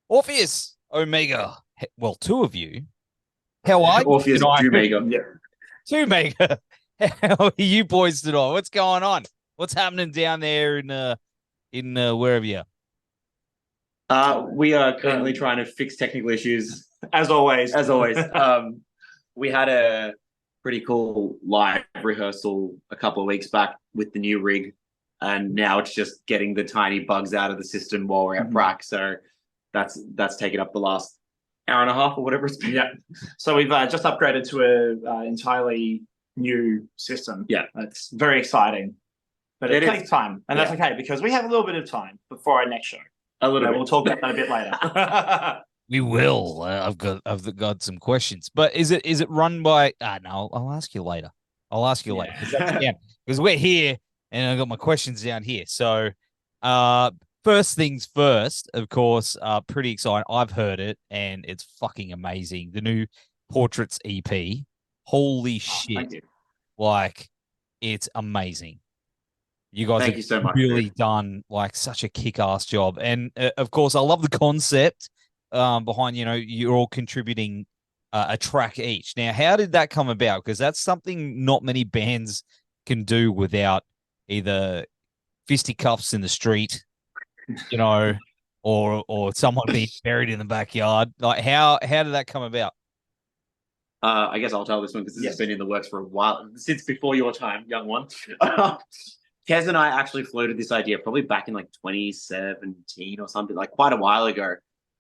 Orpheus Omega. Well, two of you. How are you? Orpheus Omega. Yeah. Two Mega. How are you boys tonight? What's going on? What's happening down there in wherever you are? We are currently trying to fix technical issues. As always. We had a pretty cool live rehearsal a couple of weeks back with the new rig, and now it's just getting the tiny bugs out of the system while we're at prac. So that's taken up the last hour and a half or whatever it's been. Yeah. So we've just upgraded to a entirely new system. Yeah. It's very exciting. But it takes time. And that's okay, because we have a little bit of time before our next show. A little bit. We'll talk about that a bit later. We will. I've got some questions. But is it run by no, I'll ask you later. Yeah, because we're here and I've got my questions down here. So first things first, of course, pretty exciting. I've heard it and it's fucking amazing. The new Portraits EP. Holy shit. Like, it's amazing. You guys Thank you so much, really done like such a kick-ass job. And of course, I love the concept behind, you're all contributing a track each. Now, how did that come about? Because that's something not many bands can do without either fisticuffs in the street, or someone being buried in the backyard. Like, how did that come about? I guess I'll tell this one because this has been in the works for a while, since before your time, young one. Kez and I actually floated this idea probably back in like 2017 or something, like quite a while ago.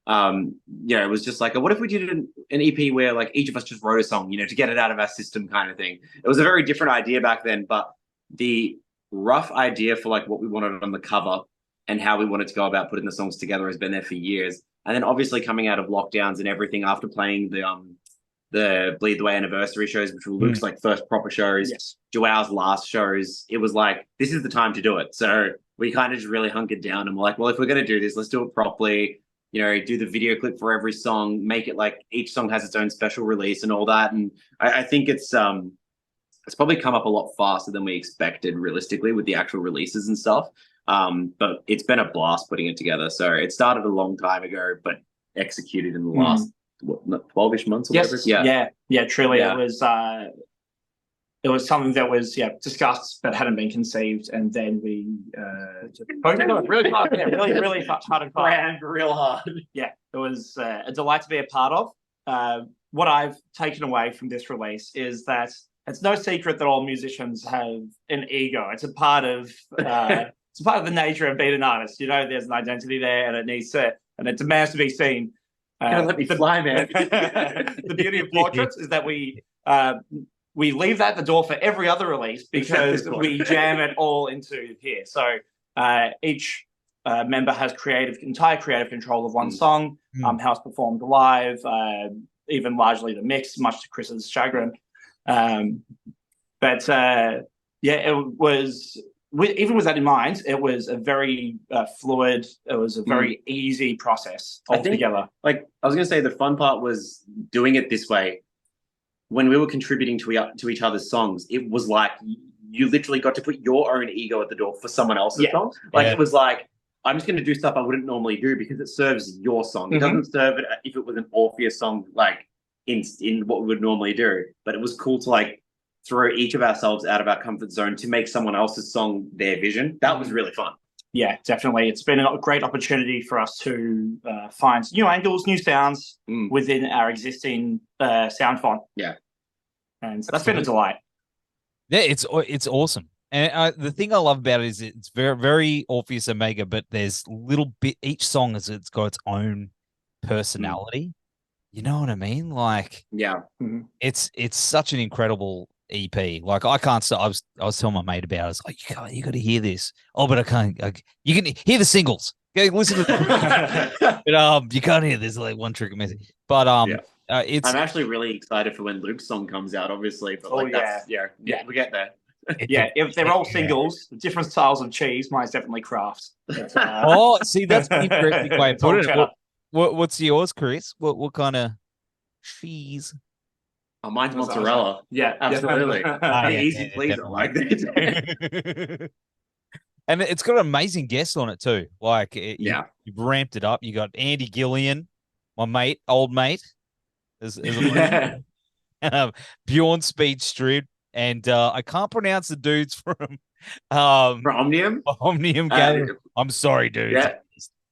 It was just like, what if we did an EP where like each of us just wrote a song, to get it out of our system kind of thing. It was a very different idea back then, but the rough idea for like what we wanted on the cover and how we wanted to go about putting the songs together has been there for years. And then obviously coming out of lockdowns and everything, after playing the Bleed the Way anniversary shows, which were Luke's like first proper shows, Joao's last shows, it was like, this is the time to do it. So we kind of just really hunkered down and we're like, well, if we're going to do this, let's do it properly, do the video clip for every song, make it like each song has its own special release and all that. And I think it's probably come up a lot faster than we expected realistically with the actual releases and stuff. But it's been a blast putting it together. So it started a long time ago, but executed in the last 12-ish months or whatever. Yeah, truly. Yeah. It was something that was discussed but hadn't been conceived, and then we really hard, really hard and crammed real hard. Yeah, it was a delight to be a part of. What I've taken away from this release is that it's no secret that all musicians have an ego. It's a part of it's a part of the nature of being an artist. There's an identity there, and it demands to be seen. Let me fly, man. The beauty of Portraits is that we leave that at the door for every other release because we jam it all into here. So each member has entire creative control of one song, how it's performed live, even largely the mix, much to Chris's chagrin. It was. Even with that in mind, it was a very fluid, it was a very easy process altogether. I was going to say, the fun part was doing it this way. When we were contributing to each other's songs, it was like you literally got to put your own ego at the door for someone else's song. It was like, I'm just going to do stuff I wouldn't normally do because it serves your song. It doesn't serve it if it was an Orpheus song, like in what we would normally do. But it was cool to like throw each of ourselves out of our comfort zone to make someone else's song their vision. That was really fun. Yeah, definitely. It's been a great opportunity for us to find new angles, new sounds within our existing sound font. Yeah. And so that's been a delight. Yeah, it's awesome. And the thing I love about it is it's very, very Orpheus Omega, but there's each song it's got its own personality. You know what I mean? Like, it's such an incredible EP. Like, I can't stop. I was telling my mate about it. I was like, you got to hear this. Oh, but I can't. You can hear the singles. Go listen to them. But you can't hear this, like one trick amazing. But I'm actually really excited for when Luke's song comes out, obviously. But we get there. If they're all singles, different styles of cheese, mine's definitely craft. See, that's the interesting way to put it. What's yours, Chris? What kind of cheese? Oh, mine's mozzarella. Yeah, absolutely. The easy pleaser, definitely. And it's got an amazing guest on it too. Like, you've ramped it up. You got Andy Gillian, my mate, old mate, Bjorn Speedstrud, and I can't pronounce the dudes from Omnium. Gathering. I'm sorry, dudes. Yeah.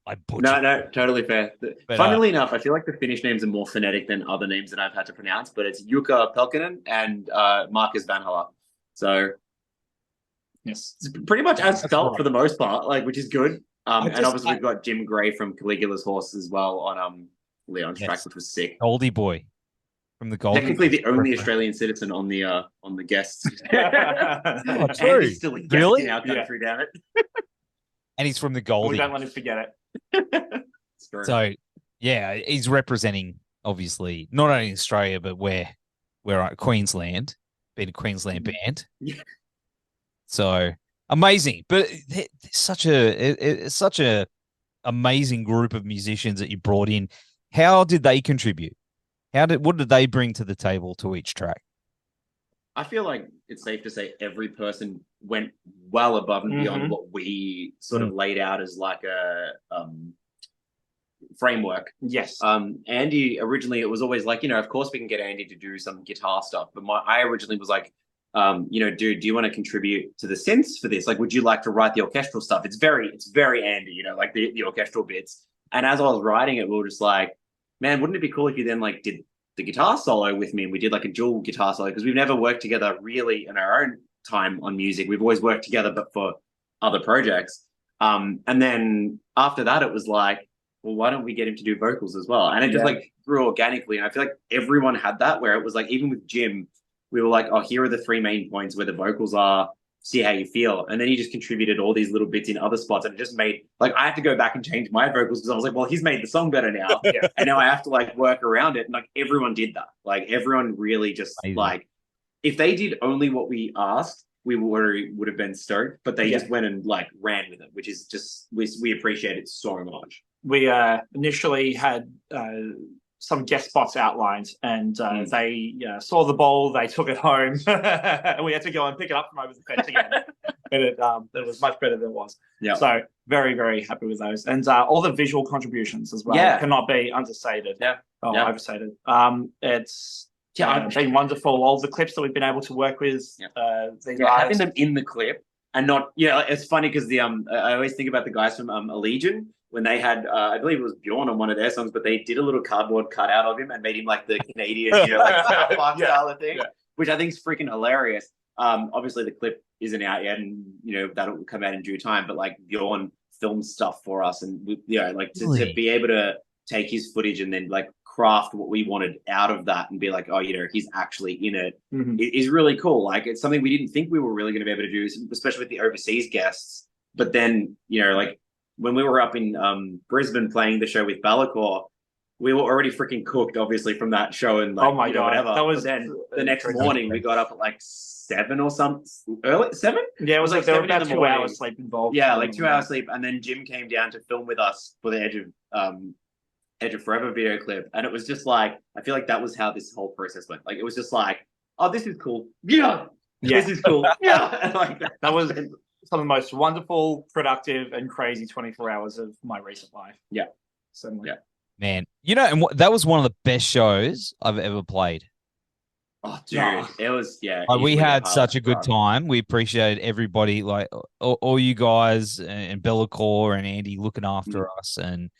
I butchered. No, totally fair. Funnily enough, I feel like the Finnish names are more phonetic than other names that I've had to pronounce, but it's Jukka Pelkinen and Marcus Vanhala. So yes, it's pretty much as spelt for the most part, like, which is good. And obviously we've got Jim Gray from Caligula's Horse as well on Leon's track, which was sick. Goldie Boy from the Goldie. Technically the only Australian citizen on the guests. True. And he's still a guest in our country, damn it. And he's from the Goldie. We don't let him forget it. So yeah, he's representing obviously not only Australia but where Queensland, being a Queensland band. Yeah. So amazing, but it's such a amazing group of musicians that you brought in. How did they contribute? What did they bring to the table to each track? I feel like it's safe to say every person went well above and beyond what we sort of laid out as like a framework. Yes. Andy, originally it was always like, of course we can get Andy to do some guitar stuff, but I originally was like, dude, do you want to contribute to the synths for this? Like, would you like to write the orchestral stuff? It's very Andy, like the orchestral bits. And as I was writing it, we were just like, man, wouldn't it be cool if you then like did the guitar solo with me and we did like a dual guitar solo, because we've never worked together really in our own time on music. We've always worked together, but for other projects. And then after that, it was like, well, why don't we get him to do vocals as well? And it just like grew organically. And I feel like everyone had that, where it was like, even with Jim, we were like, oh, here are the three main points where the vocals are, see how you feel. And then he just contributed all these little bits in other spots. And it just made, like, I had to go back and change my vocals because I was like, well, he's made the song better now. And now I have to like work around it. And like everyone did that. Like everyone really just like, if they did only what we asked, we would have been stoked, but they just went and like ran with it, which is just, we appreciate it so much. We initially had some guest spots outlined, and they saw the ball, they took it home, and we had to go and pick it up from over the fence again. And it was much better than it was. Yeah. So very, very happy with those, and all the visual contributions as well cannot be understated. Overstated. It's been wonderful. All the clips that we've been able to work with. Having them in the clip and not it's funny because the I always think about the guys from Allegiant. When they had, I believe it was Bjorn on one of their songs, but they did a little cardboard cutout of him and made him like the Canadian, style of thing, which I think is freaking hilarious. Obviously the clip isn't out yet, and that'll come out in due time. But like Bjorn filmed stuff for us, and to be able to take his footage and then like craft what we wanted out of that and be like, oh, he's actually in it, is really cool. Like it's something we didn't think we were really going to be able to do, especially with the overseas guests. But then like, when we were up in Brisbane playing the show with Ballacor, we were already freaking cooked, obviously, from that show. And like, oh my God, whatever. That was then the next morning we got up at like 7 or something. Early 7? Yeah, it was like there were about 2 hours sleep involved. Yeah, like 2 hours sleep, and then Jim came down to film with us for the Edge of Forever video clip, and it was just like, I feel like that was how this whole process went. Like it was just like, oh, this is cool. This is cool. And like that was some of the most wonderful, productive, and crazy 24 hours of my recent life. Yeah. Certainly. Yeah. Man, and that was one of the best shows I've ever played. Oh, dude. It was, we had such a good time. We appreciated everybody, like all you guys and Bellacor and Andy looking after us. And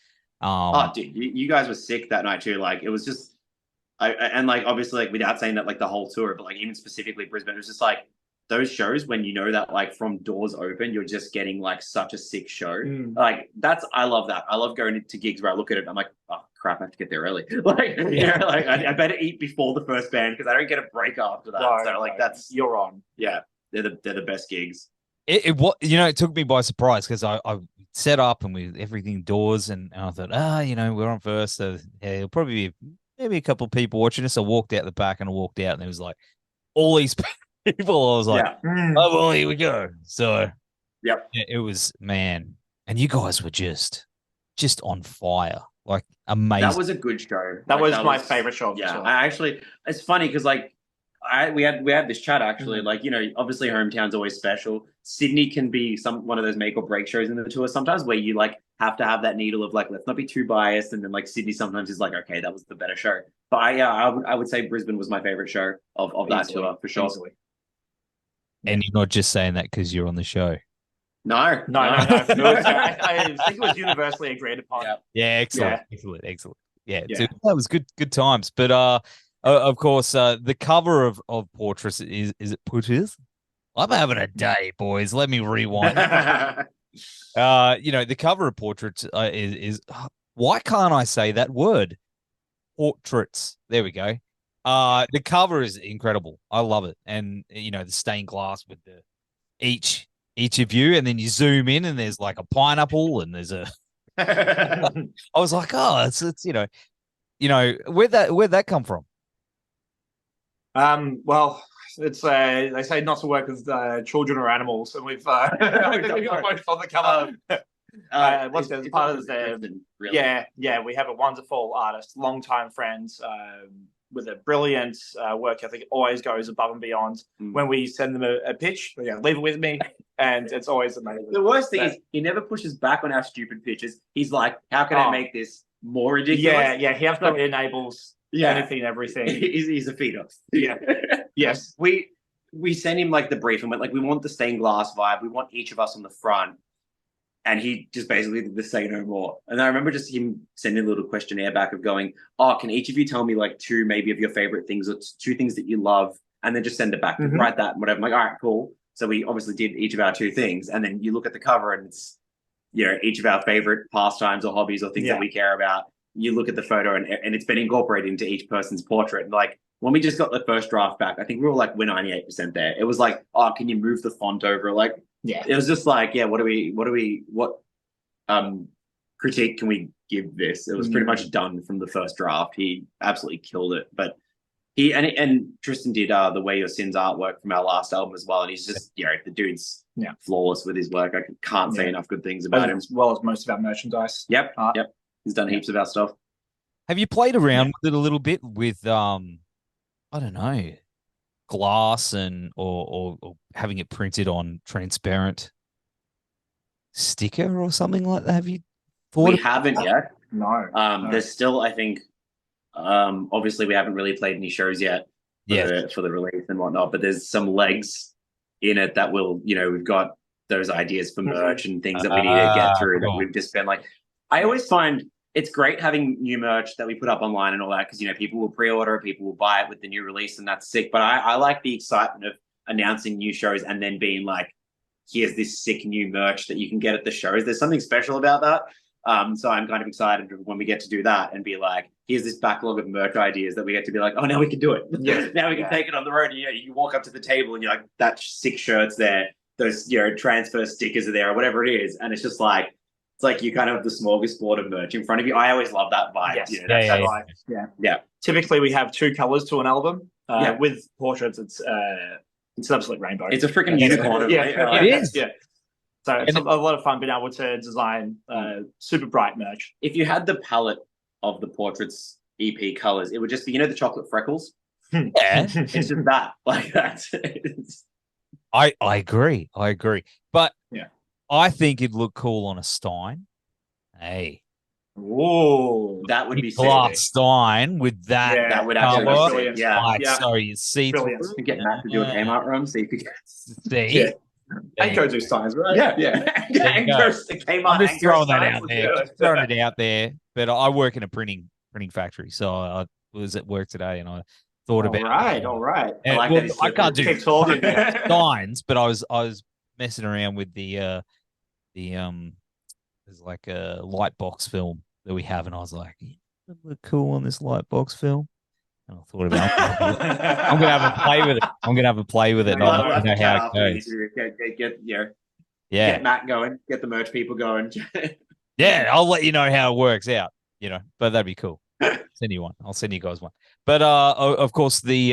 dude, you guys were sick that night too. Like it was just, and like obviously, like without saying that, like the whole tour, but like even specifically Brisbane, it was just like those shows when that like from doors open, you're just getting like such a sick show. Like I love that. I love going to gigs where I look at it and I'm like, oh crap, I have to get there early. Like, like I better eat before the first band because I don't get a break after that. So like that's you're on. Yeah, they're the best gigs. It took me by surprise because I set up and we everything doors and I thought, we're on first, so it'll probably be maybe a couple of people watching us. I walked out the back and I walked out and there was like all these people. I was like, oh well, here we go. So it was, man, and you guys were just on fire. Like amazing. That was a good show. That was my favorite show. Yeah, I actually, it's funny because like we had this chat actually. Like, you know, obviously hometown's always special. Sydney can be one of those make or break shows in the tour sometimes, where you like have to have that needle of like, let's not be too biased, and then like Sydney sometimes is like, okay, that was the better show. But I would say Brisbane was my favorint show of that tour for sure. Easily. And you're not just saying that because you're on the show. No. I think it was universally agreed upon. Yeah, excellent. Yeah, that was good times. But of course, the cover of Portraits is it Portraits? I'm having a day, boys. Let me rewind. You know, the cover of Portraits is why can't I say that word? Portraits. There we go. The cover is incredible. I love it. And you know, the stained glass with the each of you, and then you zoom in and there's like a pineapple and there's a I was like, oh, it's you know, where'd that come from? Well, it's they say not to work with children or animals, and we've both on the cover. What's part of the really? Yeah, we have a wonderful artist, longtime friends, with a brilliant work ethic, always goes above and beyond. When we send them a pitch, leave it with me, and it's always amazing. The worst thing is he never pushes back on our stupid pitches. He's like, how can I make this more ridiculous? Yeah, he absolutely enables anything and everything. He's a feeder. Yeah. Yes. We send him like the brief and went like, we want the stained glass vibe. We want each of us on the front. And he just basically did the say no more. And I remember just him sending a little questionnaire back of going, oh, can each of you tell me like two maybe of your favorite things or two things that you love? And then just send it back. Write that and whatever. I'm like, all right, cool. So we obviously did each of our two things. And then you look at the cover and it's, you know, each of our favorite pastimes or hobbies or things that we care about. You look at the photo and it's been incorporated into each person's portrait. And like, when we just got the first draft back, I think we were like, we're 98% there. It was like, oh, can you move the font over? Like, it was just like, what critique can we give this? It was pretty much done from the first draft. He absolutely killed it. But and Tristan did the Way Your Sins artwork from our last album as well. And he's just, you know, the dude's flawless with his work. I can't say enough good things about him. As well as most of our merchandise. Yep. He's done heaps of our stuff. Have you played around with it a little bit with I don't know, glass and or having it printed on transparent sticker or something like that? Have you thought? We haven't yet. No. There's still, I think, obviously we haven't really played any shows yet for the release and whatnot, but there's some legs in it that will, you know, we've got those ideas for merch and things that we need to get through that we've just been like, I always find it's great having new merch that we put up online and all that because, you know, people will pre-order it, people will buy it with the new release and that's sick. But I like the excitement of announcing new shows and then being like, here's this sick new merch that you can get at the shows. There's something special about that. So I'm kind of excited when we get to do that and be like, here's this backlog of merch ideas that we get to be like, oh, now we can do it. Now we can take it on the road. And, you know, you walk up to the table and you're like, that sick shirt's there. Those, you know, transfer stickers are there or whatever it is. And it's just like, it's like you kind of have the smorgasbord of merch in front of you. I always love that vibe. Yes. You know, that vibe. Yeah. Typically, we have two colors to an album. With Portraits, it's an absolute rainbow. It's a freaking unicorn. It is. Yeah. So it's a lot of fun being able to design super bright merch. If you had the palette of the Portraits EP colors, it would just be, you know, the chocolate freckles. Yeah, it's just that, like that. I agree. But I think it'd look cool on a Stein. Hey. Whoa. That would be sick. Stein with that. Yeah, that would actually be brilliant. So you see, you get Matt to do a Kmart run, so you could see. Anko do Steins, right? Yeah. Kmart. I'm just throwing that out there. Throwing it out there. But I work in a printing factory, so I was at work today and I thought about it. All right. I can't do Steins, but I was messing around with the there's like a light box film that we have, and I was like, it look cool on this light box film. And I thought about it. I'm gonna have a play with it. And I know how it goes. Get Matt going, get the merch people going. Yeah, I'll let you know how it works out. You know, but that'd be cool. Send you one. I'll send you guys one. But of course the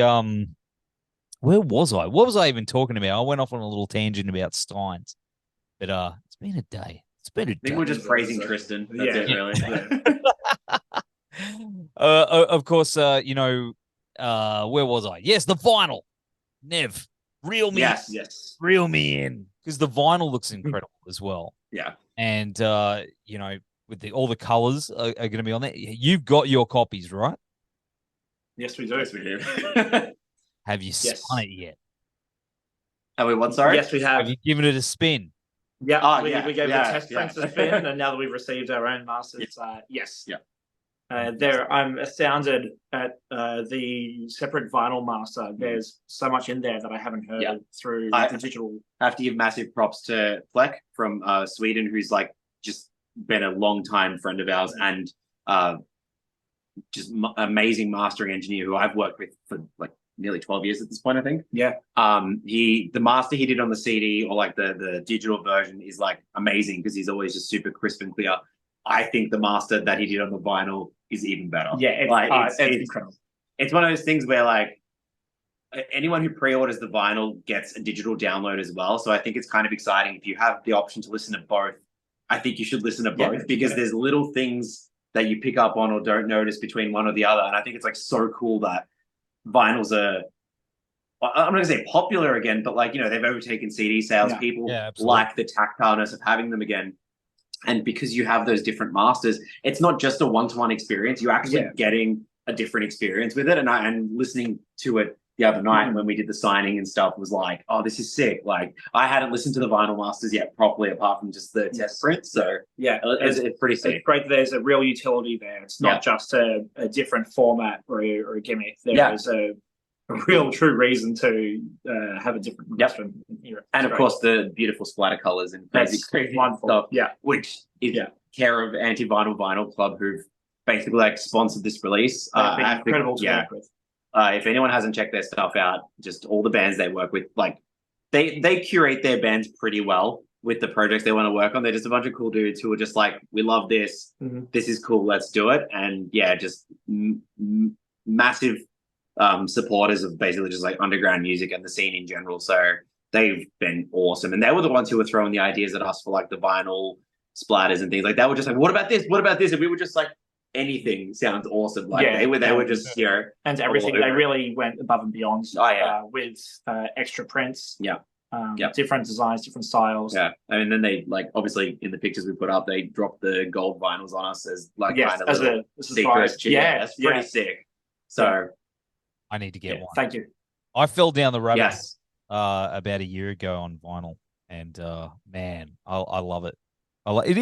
where was I? What was I even talking about? I went off on a little tangent about Steins. But it's been a day. I think we're just praising Tristan. That's it, really. Of course, where was I? Yes, the vinyl. Nev, reel me, Yes. reel me in, because the vinyl looks incredible as well. Yeah. And with all the colors are going to be on there. You've got your copies, right? Yes, we do. Yes, we do. Have you spun it yet? Are we what? Sorry. Yes, we have. Have you given it a spin? Yeah, we gave the test prints a spin, and now that we've received our own masters, yes. Yeah. I'm astounded at the separate vinyl master. There's so much in there that I haven't heard through the digital. I have to give massive props to Fleck from Sweden, who's like just been a long time friend of ours and just amazing mastering engineer who I've worked with for like nearly 12 years at this point, I think. Yeah. The master he did on the CD or like the digital version is like amazing because he's always just super crisp and clear. I think the master that he did on the vinyl is even better. Yeah, it's incredible. It's one of those things where like anyone who pre-orders the vinyl gets a digital download as well. So I think it's kind of exciting if you have the option to listen to both. I think you should listen to both because there's little things that you pick up on or don't notice between one or the other. And I think it's like so cool that vinyls are, I'm not going to say popular again, but like, they've overtaken CD sales. Yeah. People like the tactileness of having them again. And because you have those different masters, it's not just a one-to-one experience. You're actually getting a different experience with it. And listening to it the other night when we did the signing and stuff was like, oh, this is sick. Like I hadn't listened to the vinyl masters yet properly apart from just the test print. So it's pretty sick. It's great. There's a real utility there. It's not just a different format or a gimmick. There is a real true reason to have a different master. And of course the beautiful splatter colors and crazy wonderful stuff. Yeah. Which is care of Anti-Vinyl Vinyl Club who've basically like sponsored this release. Incredible to work with. If anyone hasn't checked their stuff out, just all the bands they work with, like they curate their bands pretty well with the projects they want to work on. They're just a bunch of cool dudes who are just like, we love this. This is cool. Let's do it. And just massive supporters of basically just like underground music and the scene in general. So they've been awesome. And they were the ones who were throwing the ideas at us for like the vinyl splatters and things like that. Were just like, what about this? What about this? And we were just like, anything sounds awesome. Like they were just, and everything. They really went above and beyond with extra prints. Different designs, different styles. Yeah. And then they like obviously in the pictures we put up, they dropped the gold vinyls on us as like kind of a secret. That's pretty sick. So I need to get one. Thank you. I fell down the rabbit about a year ago on vinyl, and man, I love it. It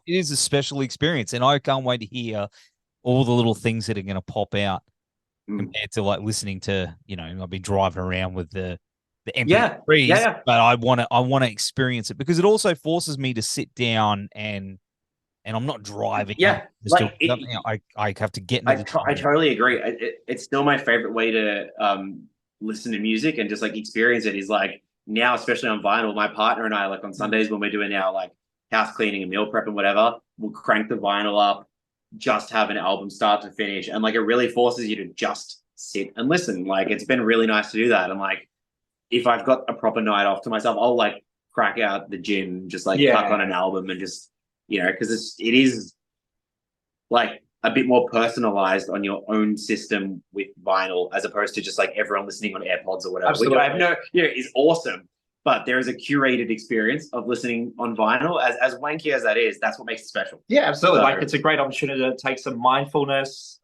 is a special experience, and I can't wait to hear all the little things that are going to pop out compared to like listening to I've been driving around with the MP3s, but I want to experience it because it also forces me to sit down and I'm not driving. I have to get. I totally agree. It's still my favorite way to listen to music and just like experience it. Is like now, especially on vinyl, my partner and I like on Sundays when we're doing our like house cleaning and meal prep and whatever, we'll crank the vinyl up, just have an album start to finish, and like it really forces you to just sit and listen. Like it's been really nice to do that. And like if I've got a proper night off to myself, I'll like crack out the gym, just like tuck on an album and just because it is like a bit more personalized on your own system with vinyl as opposed to just like everyone listening on AirPods or whatever. Absolutely. Which I have no, is awesome. But there is a curated experience of listening on vinyl. As wanky as that is, that's what makes it special. Yeah, absolutely. So, like it's a great opportunity to take some mindfulness,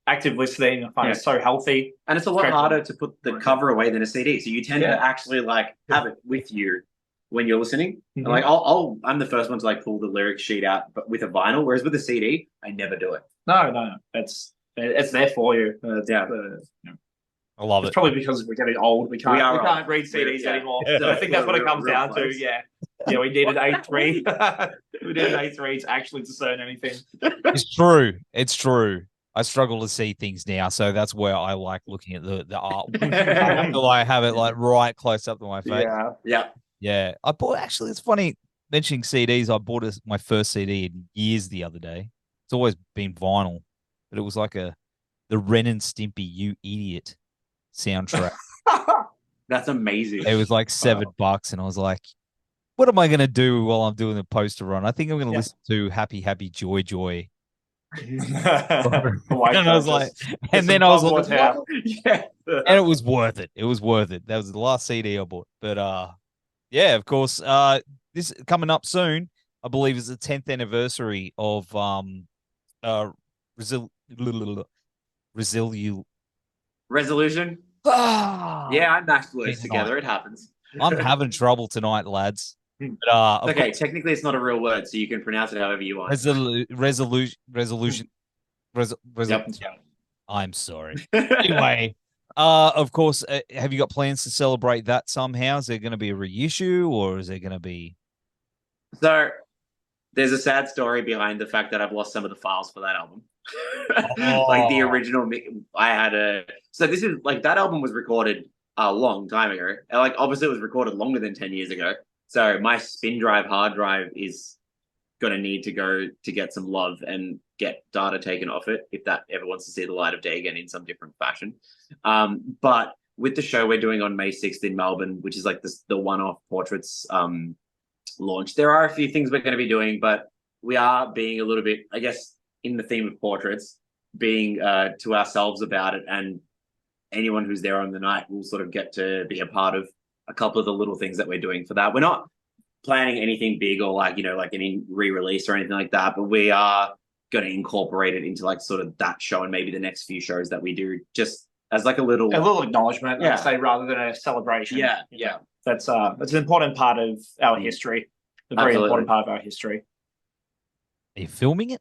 active listening. I find it so healthy. And it's a lot harder to put the cover away than a CD. So you tend to actually like have it with you when you're listening. And like I'm the first one to like pull the lyric sheet out, but with a vinyl, whereas with a CD, I never do it. No. It's there for you. I love it. It's probably because we're getting old. We can't read CDs anymore. So I think that's what it comes down to. Yeah, we need an A3. We need an A3 to actually discern anything. It's true. I struggle to see things now, so that's where I like looking at the art. I have it like right close up to my face. Yeah. I bought. Actually, it's funny mentioning CDs. I bought my first CD in years the other day. It's always been vinyl, but it was like the Ren and Stimpy You Idiot soundtrack. That's amazing. It was like $7, and I was like, what am I going to do while I'm doing the poster run? I think I'm going to listen to Happy Happy Joy Joy And I was like, and then I was like, Yeah. and it was worth it. It was worth it. That was the last CD I bought. But yeah, of course, this coming up soon, I believe, is the 10th anniversary of Resolution. Yeah, I mashed words together. It happens. I'm having trouble tonight, lads. But, okay, technically it's not a real word, so you can pronounce it however you want. Resolution. Yep. I'm sorry. Anyway, of course, have you got plans to celebrate that somehow? Is there going to be a reissue, or is there going to be? So there's a sad story behind the fact that I've lost some of the files for that album. Like the original, I had so this is like that album was recorded a long time ago. And like obviously it was recorded longer than 10 years ago. So my spin drive hard drive is going to need to go to get some love and get data taken off it if that ever wants to see the light of day again in some different fashion. But with the show we're doing on May 6th in Melbourne, which is like the one-off portraits launch, there are a few things we're going to be doing, but we are being a little bit, I guess, in the theme of portraits, being to ourselves about it, and anyone who's there on the night will sort of get to be a part of a couple of the little things that we're doing for that. We're not planning anything big or like, like any re-release or anything like that, but we are going to incorporate it into like sort of that show and maybe the next few shows that we do, just as like a little acknowledgement, I'd say, rather than a celebration. Yeah. That's an important part of our history. A very important part of our history. Are you filming it?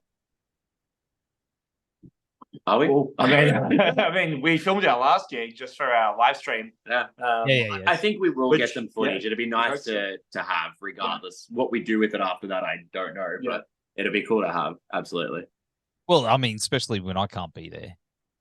Are we? Well, I mean, we filmed our last gig just for our live stream. Yeah. I think we will get some footage. It'd be nice to have, regardless. What we do with it after that, I don't know, but it'd be cool to have. Absolutely. Well, I mean, especially when I can't be there,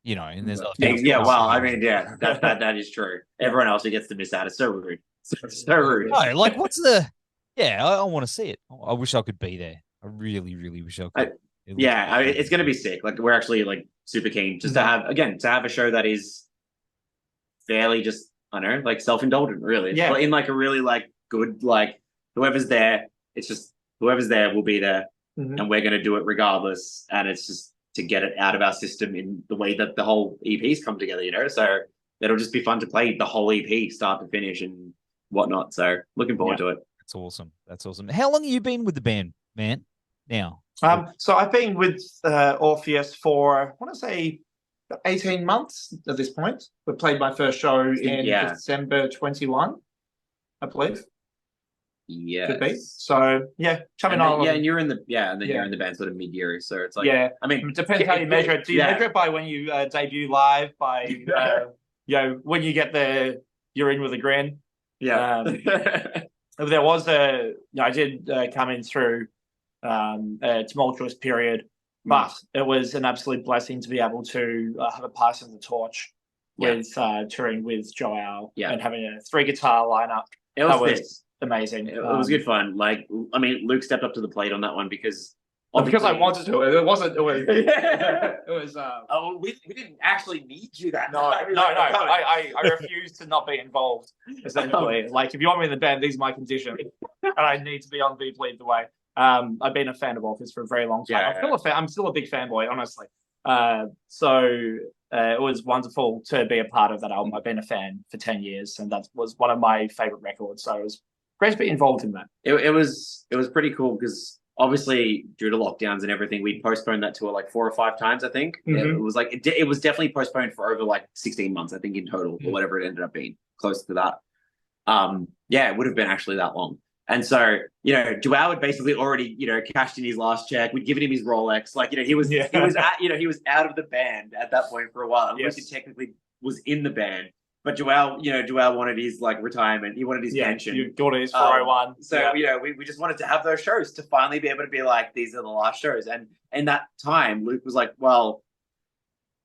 and there's other things. Yeah. Well, I mean, that is true. Everyone else who gets to miss out is so rude. So rude. No, like, what's the? Yeah, I want to see it. I wish I could be there. I really, really wish I could. It's going to be sick. Like, we're actually like super keen just to have a show that is fairly just, I don't know, like self-indulgent, really. Yeah. In like a really like good, like whoever's there, it's just whoever's there will be there, and we're going to do it regardless. And it's just to get it out of our system in the way that the whole EP's come together, So it'll just be fun to play the whole EP start to finish and whatnot. So looking forward to it. That's awesome. That's awesome. How long have you been with the band, man? Now? So I've been with Orpheus for, I want to say, 18 months at this point. We played my first show in December 21, I believe. Yeah. Could be. So coming on. Yeah, and you're in the you're in the band sort of mid-year. So it's like, I mean, it depends how you measure it. Do you measure it by when you debut live, by when you get you're in with a grin? Yeah. There was I did come in through a tumultuous period, but it was an absolute blessing to be able to have a pass of the torch with touring with Joel and having a 3-guitar lineup. It was amazing. It was good fun. Like, I mean, Luke stepped up to the plate on that one because I wanted to. It wasn't. It was. It was. We didn't actually need you that. No. I refuse to not be involved. Essentially, like, if you want me in the band, these are my conditions, and I need to be on Beep Lead the Way. I've been a fan of Orpheus for a very long time. I'm still a big fanboy, honestly. So it was wonderful to be a part of that album. I've been a fan for 10 years, and that was one of my favorite records. So it was great to be involved in that. It was pretty cool because obviously due to lockdowns and everything, we postponed that tour like 4 or 5 times. I think it was like it was definitely postponed for over like 16 months. I think in total, or whatever it ended up being, close to that. It would have been actually that long. And so, Joao had basically already, cashed in his last check. We'd given him his Rolex. Like, he was out of the band at that point for a while. Yes. He technically was in the band. But Joao wanted his like retirement. He wanted his pension. You got his 401. So, we just wanted to have those shows to finally be able to be like, these are the last shows. And in that time, Luke was like, well,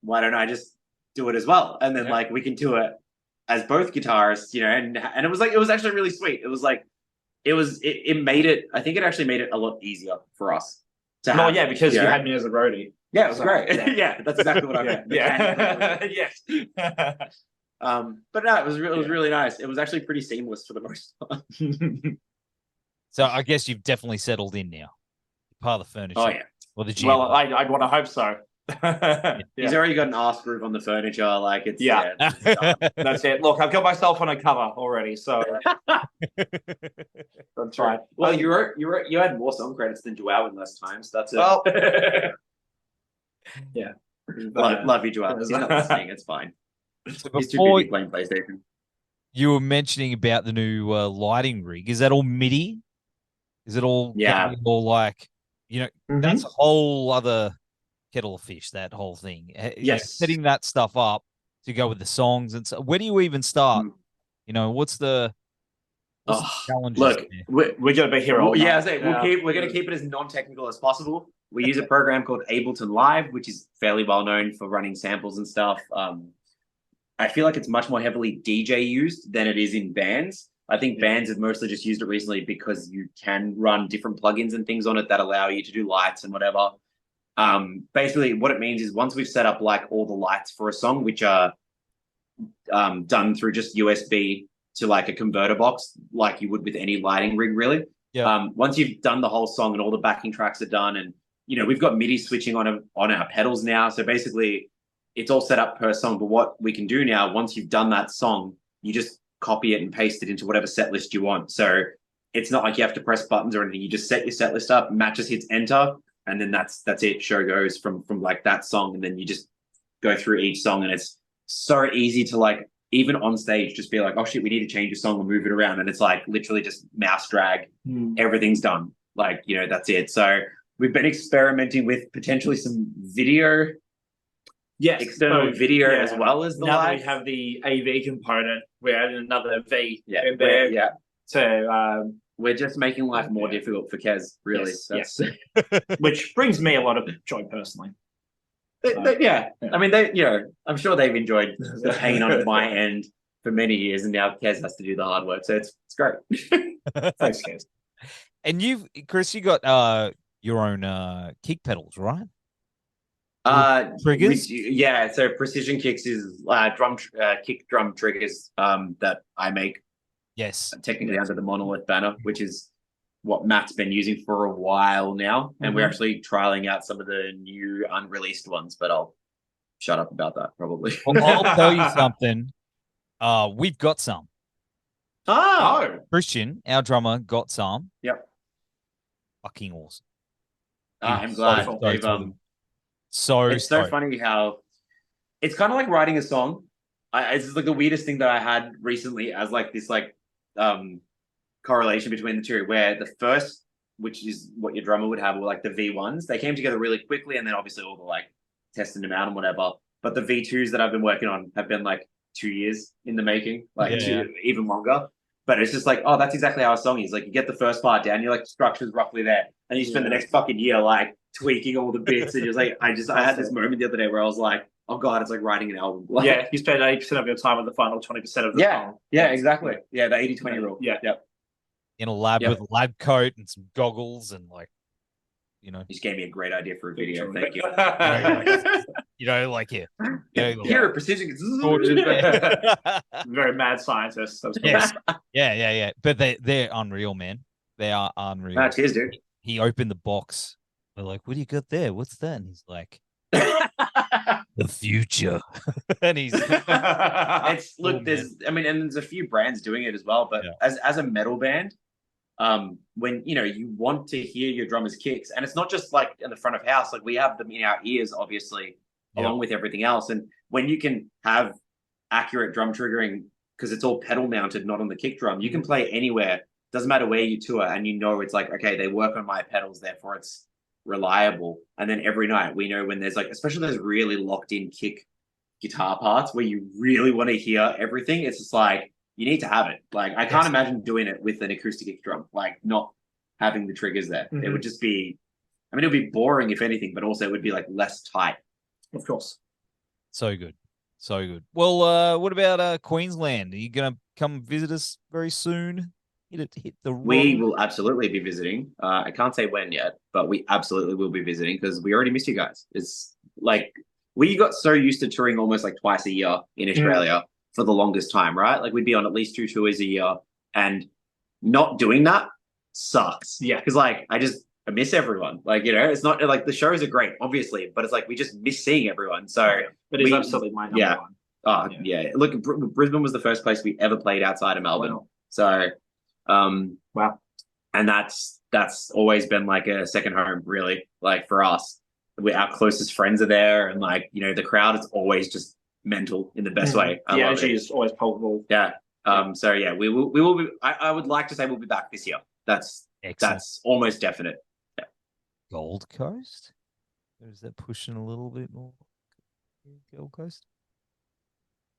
why don't I just do it as well? And then like we can do it as both guitarists, and it was actually really sweet. It was like, it made it, I think it actually made it a lot easier for us to have. Because you had me as a roadie. Yeah, it was great. Yeah, that's exactly what I meant. Yes. But no, it was really nice. It was actually pretty seamless for the most part. So I guess you've definitely settled in now. Part of the furniture. Oh yeah. Or the Well, GM. I'd want to hope so. He's already got an arse groove on the furniture. Like it's That's it. Look, I've got myself on a cover already, so that's right. Well, you had more song credits than Joao in less times. That's it. Well, yeah. Love you, Joao. He's not listening. It's fine. So He's too before busy playing PlayStation. you were mentioning about the new lighting rig, is that all MIDI? Is it all all like, that's a whole other kettle of fish, that whole thing. Yes. Setting that stuff up to go with the songs and so where do you even start? What's the challenges? Look, we're going to be here all night. We're going to keep it as non-technical as possible. We use a program called Ableton Live, which is fairly well known for running samples and stuff. I feel like it's much more heavily DJ used than it is in bands. I think bands have mostly just used it recently because you can run different plugins and things on it that allow you to do lights and whatever. Basically, what it means is once we've set up like all the lights for a song, which are done through just USB to like a converter box, like you would with any lighting rig, really. Yeah. Once you've done the whole song and all the backing tracks are done, and we've got MIDI switching on our pedals now, so basically it's all set up per song. But what we can do now, once you've done that song, you just copy it and paste it into whatever set list you want. So it's not like you have to press buttons or anything. You just set your set list up, Matt just hits enter, and then that's it. Show goes from like that song, and then you just go through each song, and it's so easy to like even on stage just be like, oh shit, we need to change a song or move it around, and it's like literally just mouse drag, everything's done. Like that's it. So we've been experimenting with potentially some video. Yes, external video as well as the now live. That we have the AV component, we're adding another V in there. there. So we're just making life more difficult for Kez, really. Yes. Which brings me a lot of joy personally. I mean, I'm sure they've enjoyed hanging on at my end for many years, and now Kez has to do the hard work, so it's great. Thanks, Kez. And Chris, you got your own kick pedals, right? Triggers? So Precision Kicks is kick drum triggers that I make. Yes. Technically under the Monolith banner, which is what Matt's been using for a while now. And we're actually trialing out some of the new unreleased ones, but I'll shut up about that probably. Well, I'll tell you something. We've got some. Oh! Christian, our drummer, got some. Yep. Fucking awesome. I'm glad. It's so funny how it's kind of like writing a song. It's like the weirdest thing that I had recently as like this correlation between the two, where the first, which is what your drummer would have, were like the V1s. They came together really quickly, and then obviously all the like testing them out and whatever. But the V2s that I've been working on have been like 2 years in the making, even longer. But it's just like, oh, that's exactly how a song is. Like you get the first part down, you're like, the structure's roughly there, and you spend the next fucking year like tweaking all the bits, and you're like, I had this moment the other day where I was like, oh god, it's like writing an album. Like, you spend 80% of your time on the final 20% of the song. Yeah, exactly. Yeah, the 80-20 rule. Yep. In a lab with a lab coat and some goggles and like, You just gave me a great idea for a video. Thank you. Here at Precision. Very mad scientist. Yes. Yeah. But they're unreal, man. They are unreal. Cheers, dude. He opened the box. We're like, what do you got there? What's that? And he's like, the future. And he's there's a few brands doing it as well, but as a metal band, when you want to hear your drummers kicks, and it's not just like in the front of house, like we have them in our ears obviously along with everything else, and when you can have accurate drum triggering because it's all pedal mounted, not on the kick drum, you can play anywhere, doesn't matter where you tour, and it's like, okay, they work on my pedals, therefore it's reliable. And then every night we know when there's like, especially those really locked in kick guitar parts where you really want to hear everything, it's just like you need to have it. Like I can't imagine doing it with an acoustic kick drum, like not having the triggers there. It would just be, it would be boring if anything, but also it would be like less tight. Of course. So good. Well, what about Queensland? Are you gonna come visit us very soon? We will absolutely be visiting. I can't say when yet, but we absolutely will be visiting because we already missed you guys. It's like we got so used to touring almost like twice a year in Australia for the longest time, right? Like we'd be on at least 2 tours a year, and not doing that sucks. Yeah, because like I just I miss everyone. Like, it's not like the shows are great, obviously, but it's like we just miss seeing everyone. So But it's absolutely my number one. Oh yeah. Look, Brisbane was the first place we ever played outside of Melbourne. Wow. So, wow. And that's always been like a second home, really. Like for us, our closest friends are there, and like the crowd is always just mental in the best way. The energy is always palpable. Yeah. So yeah, we will be. I would like to say we'll be back this year. That's almost definite. Yeah. Gold Coast? Or is that pushing a little bit more? Gold Coast?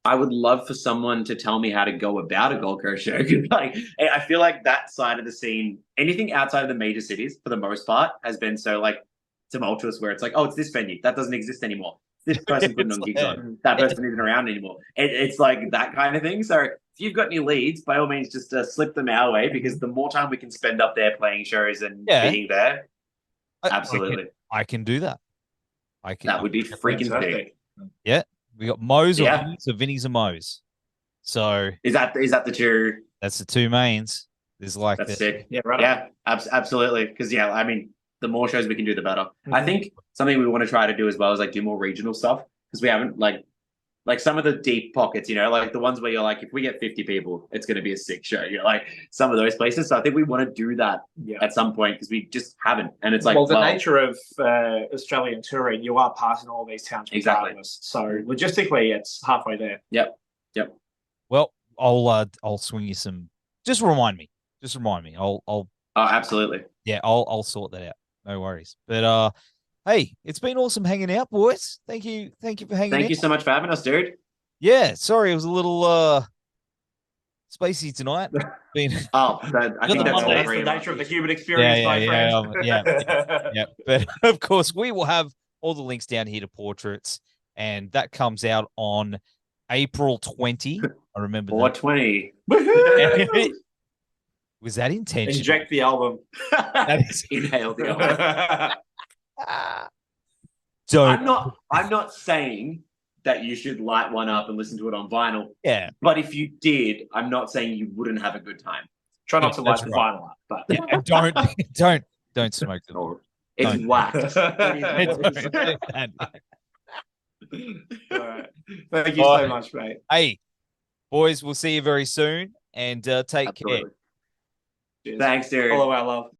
I would love for someone to tell me how to go about a Gold Coast show. Like, I feel like that side of the scene, anything outside of the major cities, for the most part, has been so like tumultuous. Where it's like, oh, it's this venue that doesn't exist anymore. This person putting on gigs on. That person isn't around anymore. It's like that kind of thing. So if you've got any leads, by all means, just slip them our way, because the more time we can spend up there playing shows and being there, absolutely, I can do that. That would be freaking sick. Yeah. We got Mo's or Vinny's, or Vinny's and Mo's. So is that the two? That's the two mains. There's like that's sick. Yeah, right. Yeah, absolutely. Because I mean, the more shows we can do, the better. I think something we want to try to do as well is like do more regional stuff, because we haven't like some of the deep pockets, like the ones where you're like, if we get 50 people, it's going to be a sick show. Like some of those places. So I think we want to do that at some point, because we just haven't. And it's like, the nature of Australian touring, you are passing all these towns regardless. So logistically, it's halfway there. Yep. Well, I'll swing you some. Just remind me. I'll. Oh, absolutely. Yeah, I'll sort that out. No worries. But hey, it's been awesome hanging out, boys. Thank you for hanging out. Thank you so much for having us, dude. Yeah, sorry, it was a little spacey tonight. I think that's the nature of the human experience, my friend. Yeah. But of course, we will have all the links down here to portraits, and that comes out on April 20. I remember 420. Was that intentional? Inject the album. That is inhale the album. I'm not saying that you should light one up and listen to it on vinyl. Yeah. But if you did, I'm not saying you wouldn't have a good time. Try not to light the vinyl up. But and don't smoke it. It's whacked. All right. Thank you so much, mate. Hey, boys, we'll see you very soon, and take care. Thanks, Derek. Follow our love.